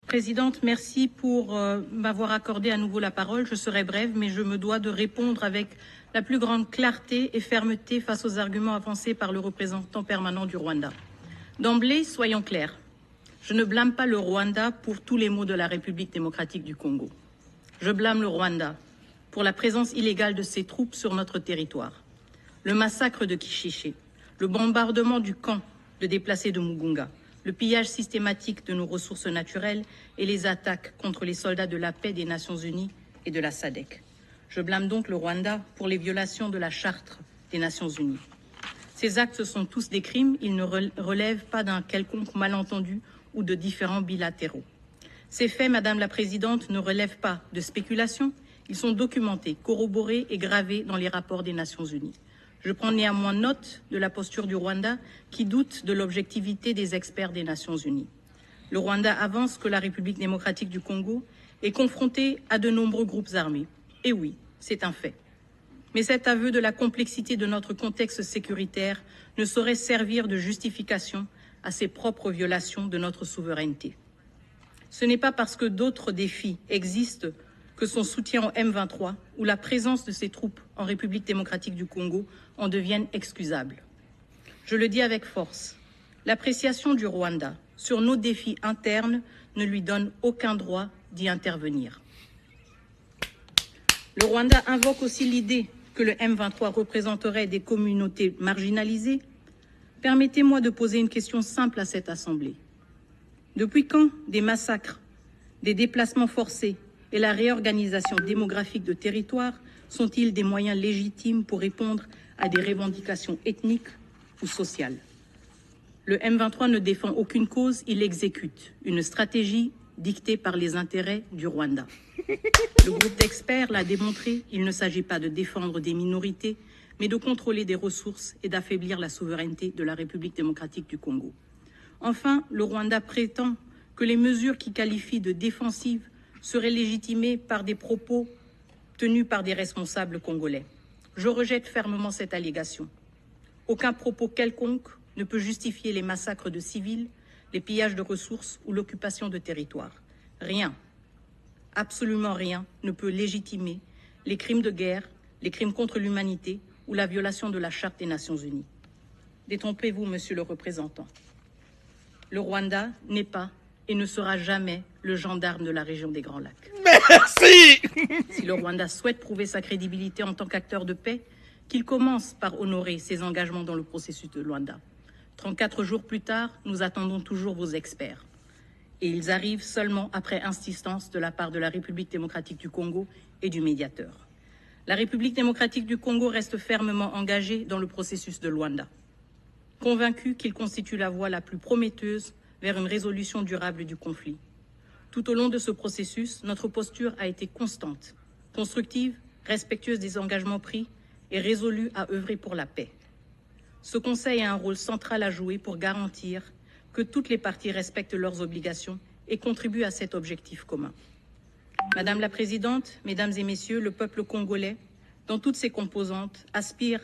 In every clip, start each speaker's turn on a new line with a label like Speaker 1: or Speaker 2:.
Speaker 1: Présidente, merci pour m'avoir accordé à nouveau la parole. Je serai brève, mais je me dois de répondre avec la plus grande clarté et fermeté face aux arguments avancés par le représentant permanent du Rwanda. D'emblée, soyons clairs. Je ne blâme pas le Rwanda pour tous les maux de la République démocratique du Congo. Je blâme le Rwanda pour la présence illégale de ses troupes sur notre territoire, le massacre de Kishishe, le bombardement du camp de déplacés de Mugunga, le pillage systématique de nos ressources naturelles et les attaques contre les soldats de la paix des Nations Unies et de la SADC. Je blâme donc le Rwanda pour les violations de la Charte des Nations Unies. Ces actes sont tous des crimes, ils ne relèvent pas d'un quelconque malentendu ou de différends bilatéraux. Ces faits, Madame la Présidente, ne relèvent pas de spéculation, ils sont documentés, corroborés et gravés dans les rapports des Nations Unies. Je prends néanmoins note de la posture du Rwanda qui doute de l'objectivité des experts des Nations Unies. Le Rwanda avance que la République démocratique du Congo est confrontée à de nombreux groupes armés. Et oui, c'est un fait. Mais cet aveu de la complexité de notre contexte sécuritaire ne saurait servir de justification à ses propres violations de notre souveraineté. Ce n'est pas parce que d'autres défis existent que son soutien au M23 ou la présence de ses troupes en République démocratique du Congo en deviennent excusables. Je le dis avec force, l'appréciation du Rwanda sur nos défis internes ne lui donne aucun droit d'y intervenir. Le Rwanda invoque aussi l'idée que le M23 représenterait des communautés marginalisées. Permettez-moi de poser une question simple à cette Assemblée. Depuis quand des massacres, des déplacements forcés et la réorganisation démographique de territoires sont-ils des moyens légitimes pour répondre à des revendications ethniques ou sociales? Le M23 ne défend aucune cause, il exécute une stratégie dictée par les intérêts du Rwanda. Le groupe d'experts l'a démontré, il ne s'agit pas de défendre des minorités, mais de contrôler des ressources et d'affaiblir la souveraineté de la République démocratique du Congo. Enfin, le Rwanda prétend que les mesures qu'il qualifie de défensives seraient légitimées par des propos tenus par des responsables congolais. Je rejette fermement cette allégation. Aucun propos quelconque ne peut justifier les massacres de civils, les pillages de ressources ou l'occupation de territoires. Rien, absolument rien, ne peut légitimer les crimes de guerre, les crimes contre l'humanité ou la violation de la Charte des Nations Unies. Détrompez-vous, Monsieur le représentant. Le Rwanda n'est pas et ne sera jamais le gendarme de la région des Grands Lacs.
Speaker 2: Merci.
Speaker 1: Si le Rwanda souhaite prouver sa crédibilité en tant qu'acteur de paix, qu'il commence par honorer ses engagements dans le processus de Luanda. 34 jours plus tard, nous attendons toujours vos experts. Et ils arrivent seulement après insistance de la part de la République démocratique du Congo et du médiateur. La République démocratique du Congo reste fermement engagée dans le processus de Luanda, convaincue qu'il constitue la voie la plus prometteuse vers une résolution durable du conflit. Tout au long de ce processus, notre posture a été constante, constructive, respectueuse des engagements pris et résolue à œuvrer pour la paix. Ce Conseil a un rôle central à jouer pour garantir que toutes les parties respectent leurs obligations et contribuent à cet objectif commun. Madame la Présidente, Mesdames et Messieurs, le peuple congolais, dans toutes ses composantes, aspire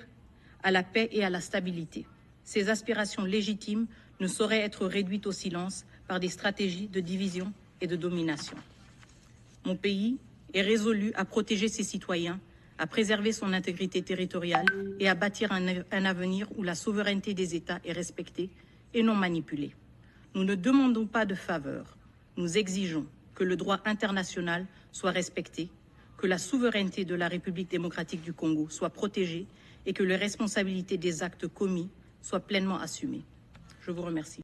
Speaker 1: à la paix et à la stabilité. Ces aspirations légitimes ne sauraient être réduites au silence par des stratégies de division et de domination. Mon pays est résolu à protéger ses citoyens, à préserver son intégrité territoriale et à bâtir un avenir où la souveraineté des États est respectée et non manipulée. Nous ne demandons pas de faveur, nous exigeons que le droit international soit respecté, que la souveraineté de la République démocratique du Congo soit protégée et que les responsabilités des actes commis soient pleinement assumées. Je vous remercie.